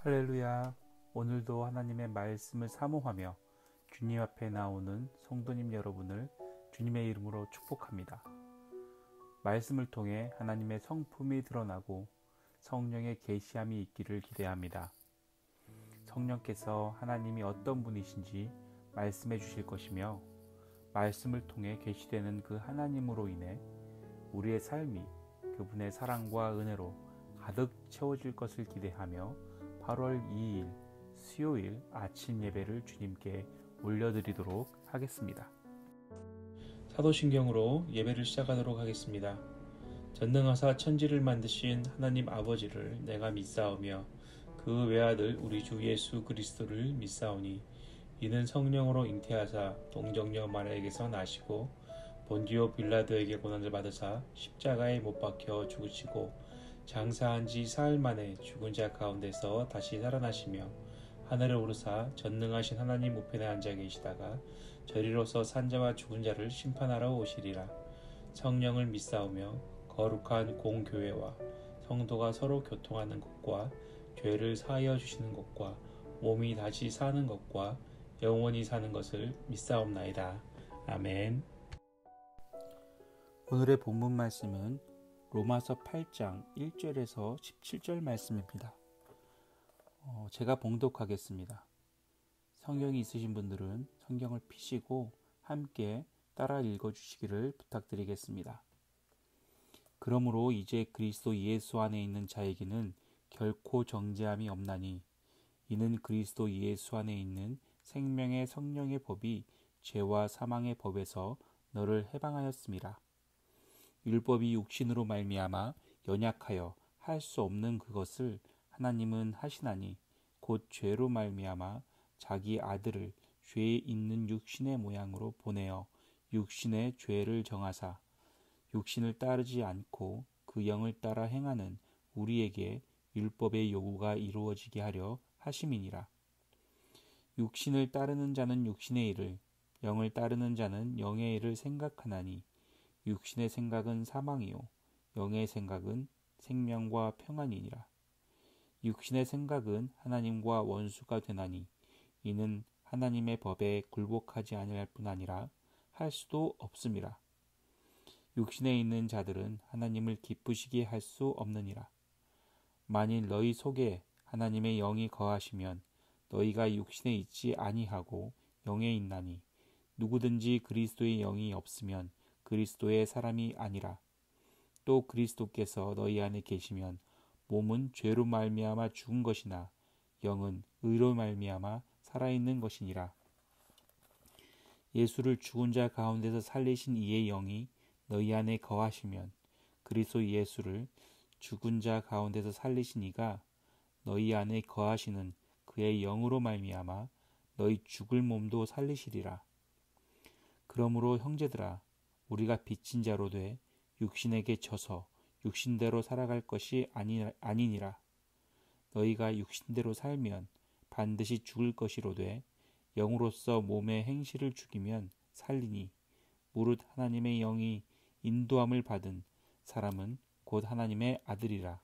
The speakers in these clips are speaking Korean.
할렐루야. 오늘도 하나님의 말씀을 사모하며 주님 앞에 나오는 성도님 여러분을 주님의 이름으로 축복합니다. 말씀을 통해 하나님의 성품이 드러나고 성령의 계시함이 있기를 기대합니다. 성령께서 하나님이 어떤 분이신지 말씀해 주실 것이며, 말씀을 통해 계시되는 그 하나님으로 인해 우리의 삶이 그분의 사랑과 은혜로 가득 채워질 것을 기대하며 8월 2일 수요일 아침 예배를 주님께 올려드리도록 하겠습니다. 사도신경으로 예배를 시작하도록 하겠습니다. 전능하사 천지를 만드신 하나님 아버지를 내가 믿사오며 그 외아들 우리 주 예수 그리스도를 믿사오니, 이는 성령으로 잉태하사 동정녀 마리아에게서 나시고 본디오 빌라도에게 고난을 받으사 십자가에 못 박혀 죽으시고 장사한 지 사흘 만에 죽은 자 가운데서 다시 살아나시며 하늘에 오르사 전능하신 하나님 우편에 앉아 계시다가 저리로서 산자와 죽은 자를 심판하러 오시리라. 성령을 믿사오며 거룩한 공교회와 성도가 서로 교통하는 것과 죄를 사하여 주시는 것과 몸이 다시 사는 것과 영원히 사는 것을 믿사옵나이다. 아멘. 오늘의 본문 말씀은 로마서 8장 1절에서 17절 말씀입니다. 제가 봉독하겠습니다. 성경이 있으신 분들은 성경을 펴시고 함께 따라 읽어주시기를 부탁드리겠습니다. 그러므로 이제 그리스도 예수 안에 있는 자에게는 결코 정죄함이 없나니, 이는 그리스도 예수 안에 있는 생명의 성령의 법이 죄와 사망의 법에서 너를 해방하였음이라. 율법이 육신으로 말미암아 연약하여 할 수 없는 그것을 하나님은 하시나니, 곧 죄로 말미암아 자기 아들을 죄에 있는 육신의 모양으로 보내어 육신의 죄를 정하사 육신을 따르지 않고 그 영을 따라 행하는 우리에게 율법의 요구가 이루어지게 하려 하심이니라. 육신을 따르는 자는 육신의 일을, 영을 따르는 자는 영의 일을 생각하나니, 육신의 생각은 사망이요 영의 생각은 생명과 평안이니라. 육신의 생각은 하나님과 원수가 되나니, 이는 하나님의 법에 굴복하지 아니할 뿐 아니라 할 수도 없음이라. 육신에 있는 자들은 하나님을 기쁘시게 할 수 없느니라. 만일 너희 속에 하나님의 영이 거하시면 너희가 육신에 있지 아니하고 영에 있나니, 누구든지 그리스도의 영이 없으면 그리스도의 사람이 아니라. 또 그리스도께서 너희 안에 계시면 몸은 죄로 말미암아 죽은 것이나 영은 의로 말미암아 살아있는 것이니라. 예수를 죽은 자 가운데서 살리신 이의 영이 너희 안에 거하시면 그리스도 예수를 죽은 자 가운데서 살리신 이가 너희 안에 거하시는 그의 영으로 말미암아 너희 죽을 몸도 살리시리라. 그러므로 형제들아, 우리가 빚진 자로 돼 육신에게 져서 육신대로 살아갈 것이 아니니라. 너희가 육신대로 살면 반드시 죽을 것이로되 영으로서 몸의 행실을 죽이면 살리니, 무릇 하나님의 영이 인도함을 받은 사람은 곧 하나님의 아들이라.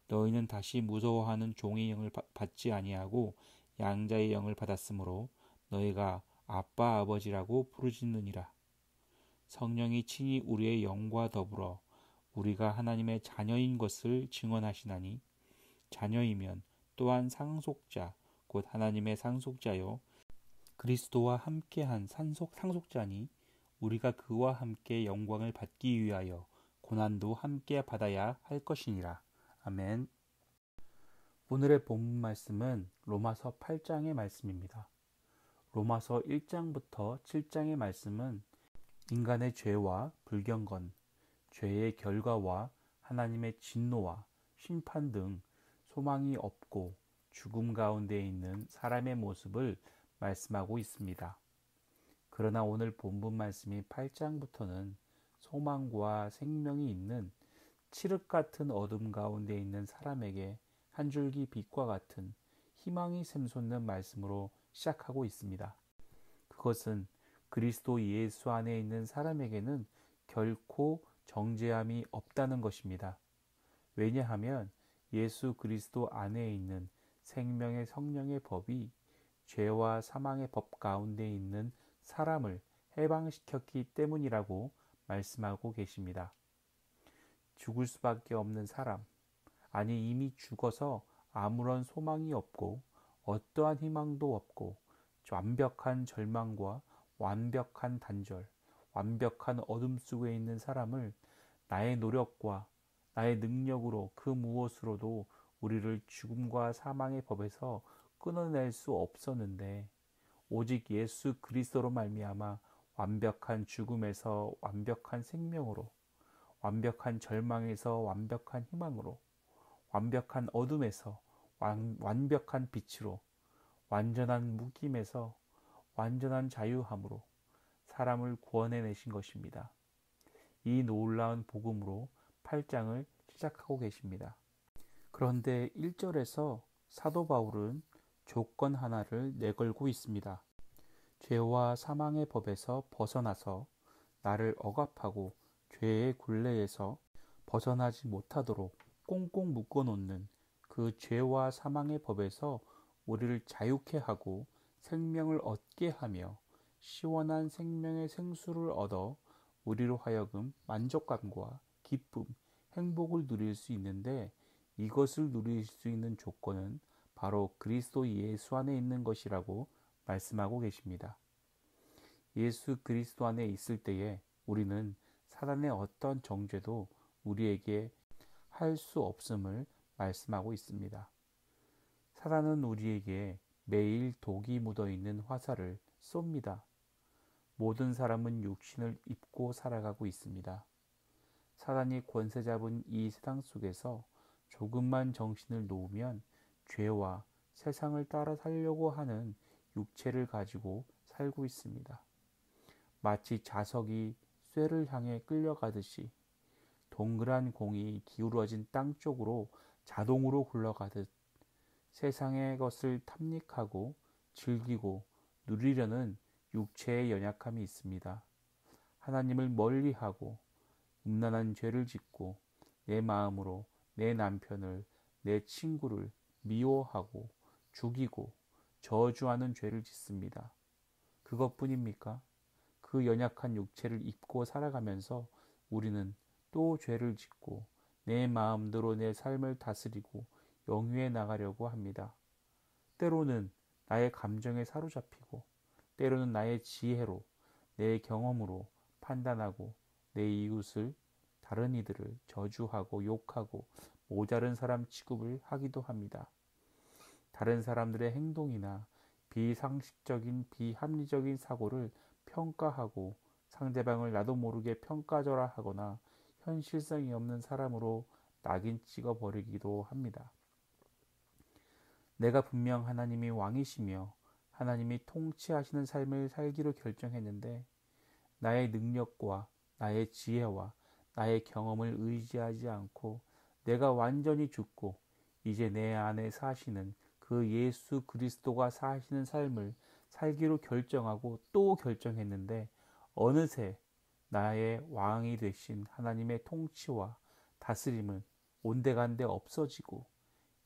너희는 다시 무서워하는 종의 영을 받지 아니하고 양자의 영을 받았으므로 너희가 아빠 아버지라고 부르짖느니라. 성령이 친히 우리의 영과 더불어 우리가 하나님의 자녀인 것을 증언하시나니, 자녀이면 또한 상속자 곧 하나님의 상속자요 그리스도와 함께한 상속자니, 우리가 그와 함께 영광을 받기 위하여 고난도 함께 받아야 할 것이니라. 아멘. 오늘의 본문 말씀은 로마서 8장의 말씀입니다. 로마서 1장부터 7장의 말씀은 인간의 죄와 불경건, 죄의 결과와 하나님의 진노와 심판 등 소망이 없고 죽음 가운데 있는 사람의 모습을 말씀하고 있습니다. 그러나 오늘 본문 말씀인 8장부터는 소망과 생명이 있는 칠흑 같은 어둠 가운데 있는 사람에게 한 줄기 빛과 같은 희망이 샘솟는 말씀으로 시작하고 있습니다. 그것은 그리스도 예수 안에 있는 사람에게는 결코 정죄함이 없다는 것입니다. 왜냐하면 예수 그리스도 안에 있는 생명의 성령의 법이 죄와 사망의 법 가운데 있는 사람을 해방시켰기 때문이라고 말씀하고 계십니다. 죽을 수밖에 없는 사람, 아니 이미 죽어서 아무런 소망이 없고 어떠한 희망도 없고 완벽한 절망과 완벽한 단절, 완벽한 어둠 속에 있는 사람을 나의 노력과 나의 능력으로 그 무엇으로도 우리를 죽음과 사망의 법에서 끊어낼 수 없었는데 오직 예수 그리스도로 말미암아 완벽한 죽음에서 완벽한 생명으로, 완벽한 절망에서 완벽한 희망으로, 완벽한 어둠에서 완벽한 빛으로, 완전한 묶임에서 완전한 자유함으로 사람을 구원해내신 것입니다. 이 놀라운 복음으로 8장을 시작하고 계십니다. 그런데 1절에서 사도 바울은 조건 하나를 내걸고 있습니다. 죄와 사망의 법에서 벗어나서 나를 억압하고 죄의 굴레에서 벗어나지 못하도록 꽁꽁 묶어놓는 그 죄와 사망의 법에서 우리를 자유케 하고 생명을 얻게 하며 시원한 생명의 생수를 얻어 우리로 하여금 만족감과 기쁨, 행복을 누릴 수 있는데 이것을 누릴 수 있는 조건은 바로 그리스도 예수 안에 있는 것이라고 말씀하고 계십니다. 예수 그리스도 안에 있을 때에 우리는 사단의 어떤 정죄도 우리에게 할 수 없음을 말씀하고 있습니다. 사단은 우리에게 매일 독이 묻어있는 화살을 쏩니다. 모든 사람은 육신을 입고 살아가고 있습니다. 사단이 권세 잡은 이 세상 속에서 조금만 정신을 놓으면 죄와 세상을 따라 살려고 하는 육체를 가지고 살고 있습니다. 마치 자석이 쇠를 향해 끌려가듯이 동그란 공이 기울어진 땅 쪽으로 자동으로 굴러가듯 세상의 것을 탐닉하고 즐기고 누리려는 육체의 연약함이 있습니다. 하나님을 멀리하고 음란한 죄를 짓고 내 마음으로 내 남편을, 내 친구를 미워하고 죽이고 저주하는 죄를 짓습니다. 그것뿐입니까? 그 연약한 육체를 입고 살아가면서 우리는 또 죄를 짓고 내 마음대로 내 삶을 다스리고 영위해 나가려고 합니다. 때로는 나의 감정에 사로잡히고 때로는 나의 지혜로 내 경험으로 판단하고 내 이웃을 다른 이들을 저주하고 욕하고 모자른 사람 취급을 하기도 합니다. 다른 사람들의 행동이나 비상식적인 비합리적인 사고를 평가하고 상대방을 나도 모르게 평가절하 하거나 현실성이 없는 사람으로 낙인 찍어 버리기도 합니다. 내가 분명 하나님이 왕이시며 하나님이 통치하시는 삶을 살기로 결정했는데 나의 능력과 나의 지혜와 나의 경험을 의지하지 않고 내가 완전히 죽고 이제 내 안에 사시는 그 예수 그리스도가 사시는 삶을 살기로 결정하고 또 결정했는데 어느새 나의 왕이 되신 하나님의 통치와 다스림은 온데간데 없어지고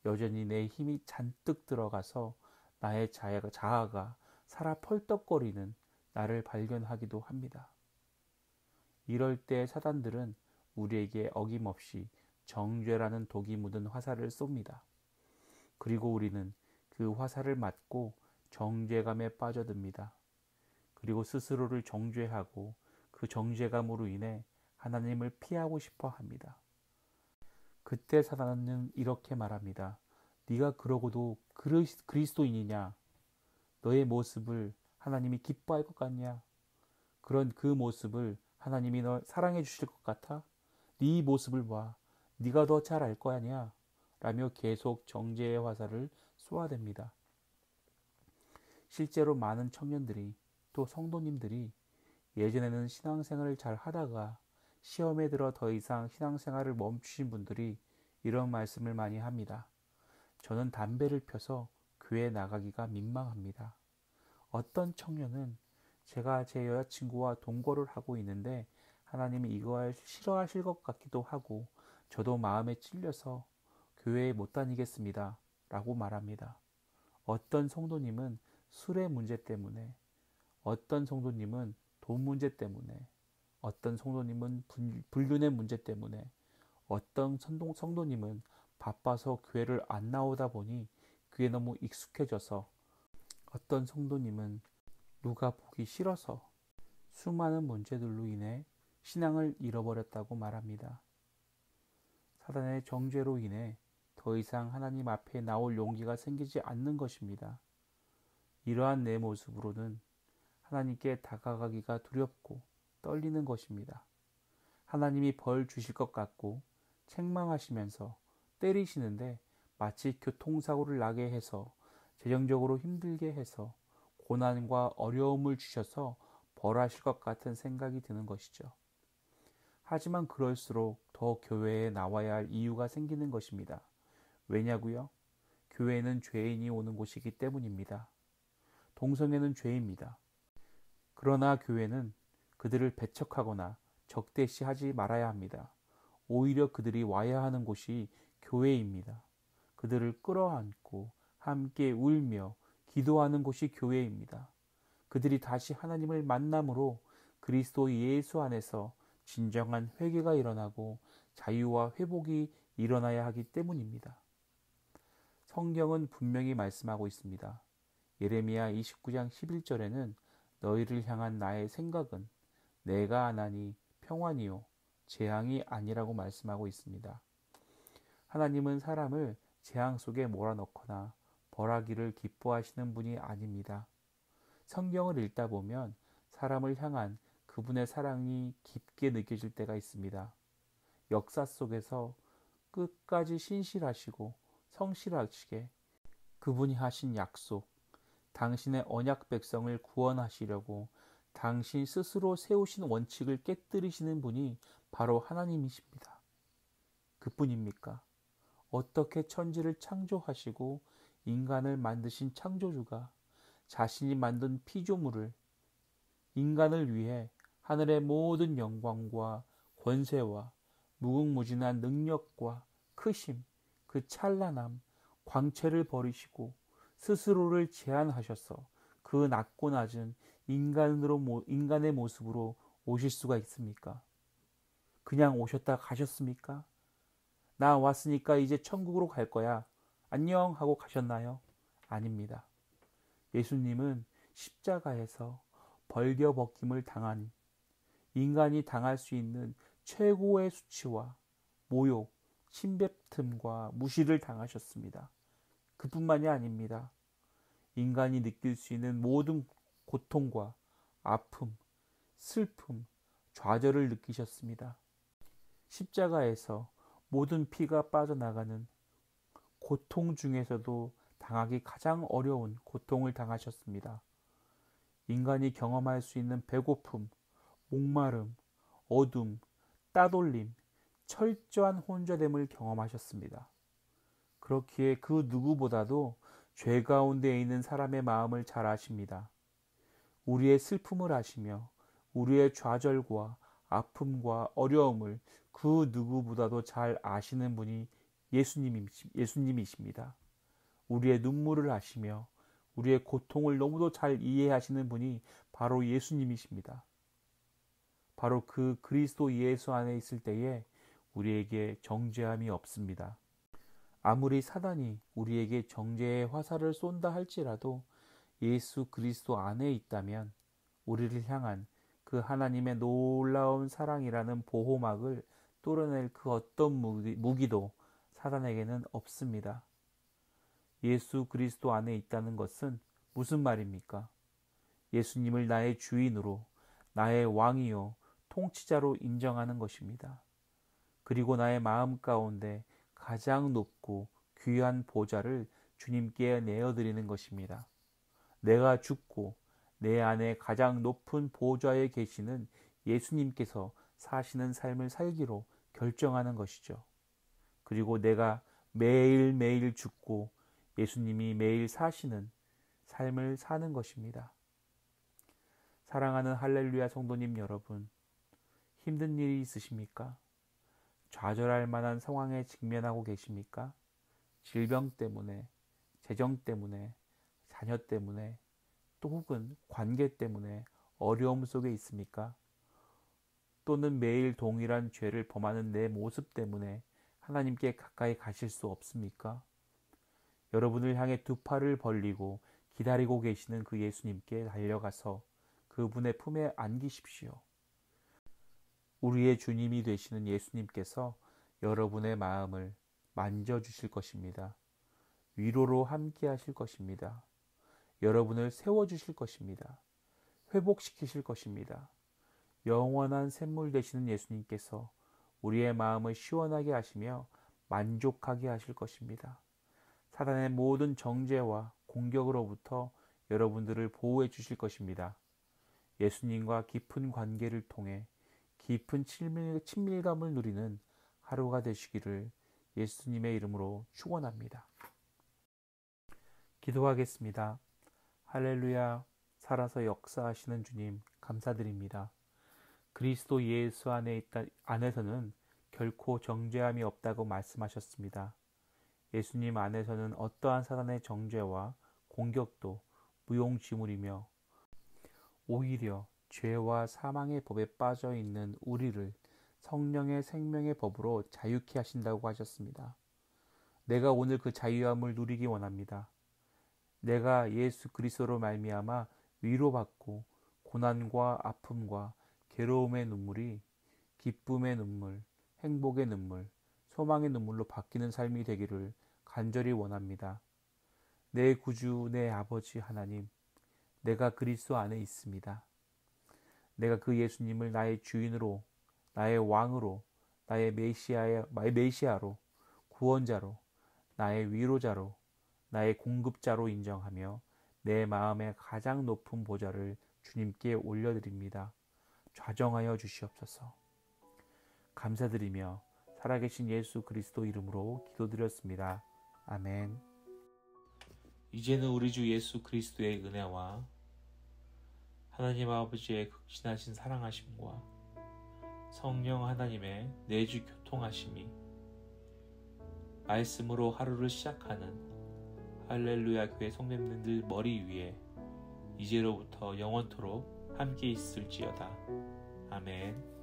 여전히 내 힘이 잔뜩 들어가서 나의 자아가 살아 펄떡거리는 나를 발견하기도 합니다. 이럴 때 사단들은 우리에게 어김없이 정죄라는 독이 묻은 화살을 쏩니다. 그리고 우리는 그 화살을 맞고 정죄감에 빠져듭니다. 그리고 스스로를 정죄하고 그 정죄감으로 인해 하나님을 피하고 싶어 합니다. 그때 사단은 이렇게 말합니다. 네가 그러고도 그리스도인이냐? 너의 모습을 하나님이 기뻐할 것 같냐? 그런 그 모습을 하나님이 너 사랑해 주실 것 같아? 네 모습을 봐. 네가 더 잘 알 거 아니야? 라며 계속 정죄의 화살을 쏘아댑니다. 실제로 많은 청년들이 또 성도님들이 예전에는 신앙생활을 잘 하다가 시험에 들어 더 이상 신앙생활을 멈추신 분들이 이런 말씀을 많이 합니다. 저는 담배를 펴서 교회 나가기가 민망합니다. 어떤 청년은 제가 제 여자친구와 동거를 하고 있는데 하나님이 이거 싫어하실 것 같기도 하고 저도 마음에 찔려서 교회에 못 다니겠습니다. 라고 말합니다. 어떤 성도님은 술의 문제 때문에, 어떤 성도님은 돈 문제 때문에, 어떤 성도님은 불륜의 문제 때문에, 어떤 성도님은 바빠서 교회를 안 나오다 보니 그게 너무 익숙해져서, 어떤 성도님은 누가 보기 싫어서 수많은 문제들로 인해 신앙을 잃어버렸다고 말합니다. 사단의 정죄로 인해 더 이상 하나님 앞에 나올 용기가 생기지 않는 것입니다. 이러한 내 모습으로는 하나님께 다가가기가 두렵고 떨리는 것입니다. 하나님이 벌 주실 것 같고 책망하시면서 때리시는데 마치 교통사고를 나게 해서 재정적으로 힘들게 해서 고난과 어려움을 주셔서 벌하실 것 같은 생각이 드는 것이죠. 하지만 그럴수록 더 교회에 나와야 할 이유가 생기는 것입니다. 왜냐고요? 교회는 죄인이 오는 곳이기 때문입니다. 동성애는 죄입니다. 그러나 교회는 그들을 배척하거나 적대시하지 말아야 합니다. 오히려 그들이 와야 하는 곳이 교회입니다. 그들을 끌어안고 함께 울며 기도하는 곳이 교회입니다. 그들이 다시 하나님을 만남으로 그리스도 예수 안에서 진정한 회개가 일어나고 자유와 회복이 일어나야 하기 때문입니다. 성경은 분명히 말씀하고 있습니다. 예레미야 29장 11절에는 너희를 향한 나의 생각은 내가 아나니 평안이요 재앙이 아니라고 말씀하고 있습니다. 하나님은 사람을 재앙 속에 몰아넣거나 벌하기를 기뻐하시는 분이 아닙니다. 성경을 읽다 보면 사람을 향한 그분의 사랑이 깊게 느껴질 때가 있습니다. 역사 속에서 끝까지 신실하시고 성실하시게 그분이 하신 약속, 당신의 언약 백성을 구원하시려고 당신 스스로 세우신 원칙을 깨뜨리시는 분이 바로 하나님이십니다. 그뿐입니까? 어떻게 천지를 창조하시고 인간을 만드신 창조주가 자신이 만든 피조물을 인간을 위해 하늘의 모든 영광과 권세와 무궁무진한 능력과 크심, 그 찬란함, 광채를 버리시고 스스로를 제한하셔서 그 낮고 낮은 인간의 모습으로 오실 수가 있습니까? 그냥 오셨다 가셨습니까? 나 왔으니까 이제 천국으로 갈 거야. 안녕 하고 가셨나요? 아닙니다. 예수님은 십자가에서 벌겨벗김을 당한 인간이 당할 수 있는 최고의 수치와 모욕, 침뱉음과 무시를 당하셨습니다. 그뿐만이 아닙니다. 인간이 느낄 수 있는 모든 고통과 아픔, 슬픔, 좌절을 느끼셨습니다. 십자가에서 모든 피가 빠져나가는 고통 중에서도 당하기 가장 어려운 고통을 당하셨습니다. 인간이 경험할 수 있는 배고픔, 목마름, 어둠, 따돌림, 철저한 혼자됨을 경험하셨습니다. 그렇기에 그 누구보다도 죄 가운데 있는 사람의 마음을 잘 아십니다. 우리의 슬픔을 아시며 우리의 좌절과 아픔과 어려움을 그 누구보다도 잘 아시는 분이 예수님이십니다. 우리의 눈물을 아시며 우리의 고통을 너무도 잘 이해하시는 분이 바로 예수님이십니다. 바로 그 그리스도 예수 안에 있을 때에 우리에게 정죄함이 없습니다. 아무리 사단이 우리에게 정죄의 화살을 쏜다 할지라도 예수 그리스도 안에 있다면 우리를 향한 그 하나님의 놀라운 사랑이라는 보호막을 뚫어낼 그 어떤 무기도 사단에게는 없습니다. 예수 그리스도 안에 있다는 것은 무슨 말입니까? 예수님을 나의 주인으로, 나의 왕이요, 통치자로 인정하는 것입니다. 그리고 나의 마음 가운데 가장 높고 귀한 보좌를 주님께 내어드리는 것입니다. 내가 죽고 내 안에 가장 높은 보좌에 계시는 예수님께서 사시는 삶을 살기로 결정하는 것이죠. 그리고 내가 매일매일 죽고 예수님이 매일 사시는 삶을 사는 것입니다. 사랑하는 할렐루야 성도님 여러분, 힘든 일이 있으십니까? 좌절할 만한 상황에 직면하고 계십니까? 질병 때문에, 재정 때문에, 자녀 때문에, 또 혹은 관계 때문에 어려움 속에 있습니까? 또는 매일 동일한 죄를 범하는 내 모습 때문에 하나님께 가까이 가실 수 없습니까? 여러분을 향해 두 팔을 벌리고 기다리고 계시는 그 예수님께 달려가서 그분의 품에 안기십시오. 우리의 주님이 되시는 예수님께서 여러분의 마음을 만져주실 것입니다. 위로로 함께 하실 것입니다. 여러분을 세워주실 것입니다. 회복시키실 것입니다. 영원한 샘물 되시는 예수님께서 우리의 마음을 시원하게 하시며 만족하게 하실 것입니다. 사단의 모든 정죄와 공격으로부터 여러분들을 보호해 주실 것입니다. 예수님과 깊은 관계를 통해 깊은 친밀감을 누리는 하루가 되시기를 예수님의 이름으로 축원합니다. 기도하겠습니다. 할렐루야, 살아서 역사하시는 주님 감사드립니다. 그리스도 예수 안에서는 결코 정죄함이 없다고 말씀하셨습니다. 예수님 안에서는 어떠한 사단의 정죄와 공격도 무용지물이며 오히려 죄와 사망의 법에 빠져 있는 우리를 성령의 생명의 법으로 자유케 하신다고 하셨습니다. 내가 오늘 그 자유함을 누리기 원합니다. 내가 예수 그리스도로 말미암아 위로받고 고난과 아픔과 괴로움의 눈물이 기쁨의 눈물, 행복의 눈물, 소망의 눈물로 바뀌는 삶이 되기를 간절히 원합니다. 내 구주, 내 아버지 하나님, 내가 그리스도 안에 있습니다. 내가 그 예수님을 나의 주인으로, 나의 왕으로, 나의 메시아로, 구원자로, 나의 위로자로, 나의 공급자로 인정하며 내 마음의 가장 높은 보좌를 주님께 올려드립니다. 좌정하여 주시옵소서. 감사드리며 살아계신 예수 그리스도 이름으로 기도드렸습니다. 아멘. 이제는 우리 주 예수 그리스도의 은혜와 하나님 아버지의 극진하신 사랑하심과 성령 하나님의 내주 교통하심이 말씀으로 하루를 시작하는 할렐루야 교회 성도님들 머리 위에 이제로부터 영원토록 함께 있을지어다. 아멘.